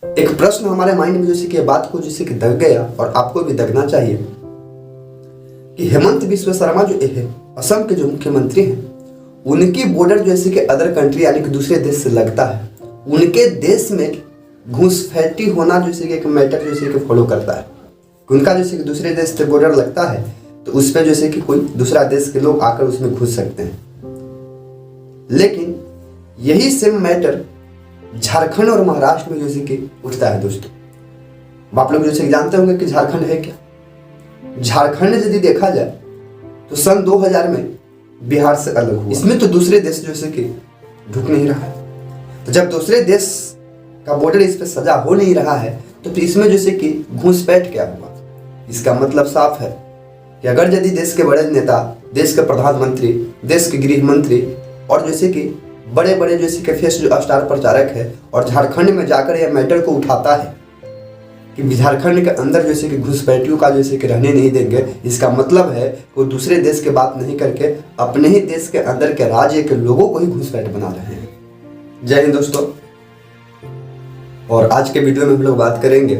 एक प्रश्न हमारे माइंड में जैसे कि बात को जैसे कि दग गया और आपको भी दगना चाहिए कि हेमंत बिस्वा शर्मा जो है असम के जो मुख्यमंत्री हैं, उनकी बॉर्डर जैसे कि अदर कंट्री यानी कि दूसरे देश से लगता है। उनके देश में घुसपैठी होना जैसे कि एक मैटर जैसे कि फॉलो करता है। उनका जैसे कि दूसरे देश से बॉर्डर लगता है तो उस पर जैसे कि कोई दूसरा देश के लोग आकर उसमें घुस सकते हैं। लेकिन यही सेम मैटर झारखंड और महाराष्ट्र में जैसे कि उठता है। दोस्तों आप लोग जैसे कि जानते होंगे कि झारखंड है क्या। झारखंड यदि देखा जाए तो सन 2000 में बिहार से अलग हुआ। इसमें तो दूसरे देश जैसे कि ढुक नहीं रहा है। तो जब दूसरे देश का बॉर्डर इस पर सजा हो नहीं रहा है तो फिर इसमें जैसे कि घुसपैठ क्या हुआ। इसका मतलब साफ है कि अगर यदि देश के बड़े नेता, देश के प्रधानमंत्री, देश के गृह मंत्री और जैसे कि बड़े बड़े जैसे कि फेस जो स्टार प्रचारक है और झारखंड में जाकर यह मैटर को उठाता है कि झारखंड के अंदर जैसे कि घुसपैठियों का जैसे कि रहने नहीं देंगे, इसका मतलब है वो दूसरे देश की बात नहीं करके अपने ही देश के अंदर के राज्य के लोगों को ही घुसपैठ बना रहे हैं। जय हिंद दोस्तों। और आज के वीडियो में हम लोग बात करेंगे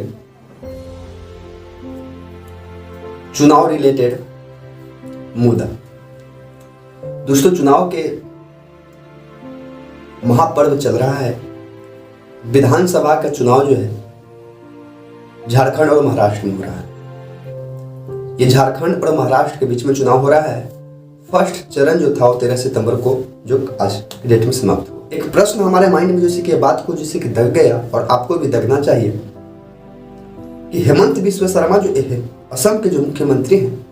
चुनाव रिलेटेड मुद्दा। दोस्तों चुनाव के महापर्व चल रहा है। विधानसभा का चुनाव जो है झारखंड और महाराष्ट्र में हो रहा है। ये झारखंड और महाराष्ट्र के बीच में चुनाव हो रहा है। फर्स्ट चरण जो था वो 13 सितंबर को जो आज की डेट में समाप्त हुआ। एक प्रश्न हमारे माइंड में जैसे कि बात को जैसे कि दग गया और आपको भी दगना चाहिए कि हेमंत बिस्वा शर्मा जो है असम के जो मुख्यमंत्री हैं,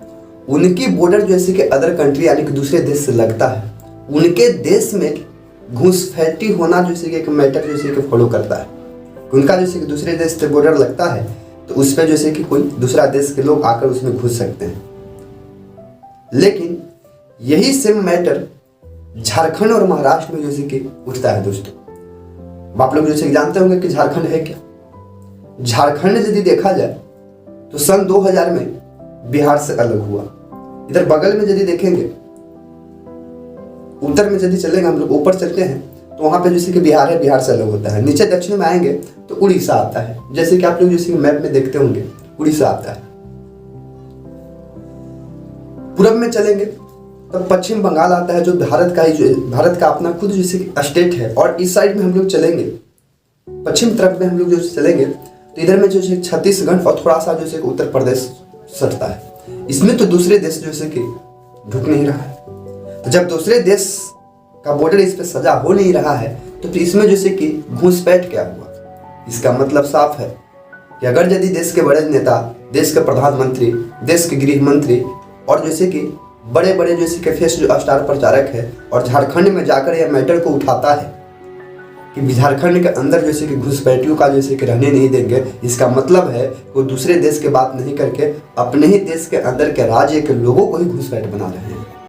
उनकी बॉर्डर जैसे कि अदर कंट्री यानी कि दूसरे देश से लगता है। उनके देश में घुसपैठी होना जैसे कि एक मैटर जैसे कि फॉलो करता है। उनका जैसे कि दूसरे देश से बॉर्डर लगता है तो उस पर जैसे कि कोई दूसरा देश के लोग आकर उसमें घुस सकते हैं। लेकिन यही सेम मैटर झारखंड और महाराष्ट्र में जैसे कि उठता है। दोस्तों आप लोग जैसे कि जानते होंगे कि झारखंड है क्या। झारखंड यदि देखा जाए तो सन 2000 में बिहार से अलग हुआ। इधर बगल में यदि देखेंगे, उत्तर में यदि चलेंगे, हम लोग ऊपर चलते हैं तो वहां पे जैसे कि बिहार है, बिहार से अलग होता है। नीचे दक्षिण में आएंगे तो उड़ीसा आता है। जैसे कि आप लोग जैसे कि मैप में देखते होंगे उड़ीसा आता है। पूरब में चलेंगे तो पश्चिम बंगाल आता है जो भारत का ही जो भारत का अपना खुद जैसे स्टेट है। और इस साइड में हम लोग चलेंगे, पश्चिम तरफ में हम लोग जो चलेंगे तो इधर में जो छत्तीसगढ़ और थोड़ा सा जैसे उत्तर प्रदेश सटता है। इसमें तो दूसरे देश जैसे कि ढुक नहीं रहा है। तो जब दूसरे देश का बॉर्डर इस पे सजा हो नहीं रहा है तो फिर इसमें जैसे कि घुसपैठ क्या हुआ। इसका मतलब साफ है कि अगर यदि देश के बड़े नेता, देश के प्रधानमंत्री, देश के गृह मंत्री और जैसे कि बड़े बड़े जैसे कि फेस जो स्टार प्रचारक है और झारखंड में जाकर यह मैटर को उठाता है कि झारखंड के अंदर जैसे कि घुसपैठियों का जैसे कि रहने नहीं देंगे, इसका मतलब है वो दूसरे देश की बात नहीं करके अपने ही देश के अंदर के राज्य के लोगों को ही घुसपैठ बना रहे हैं।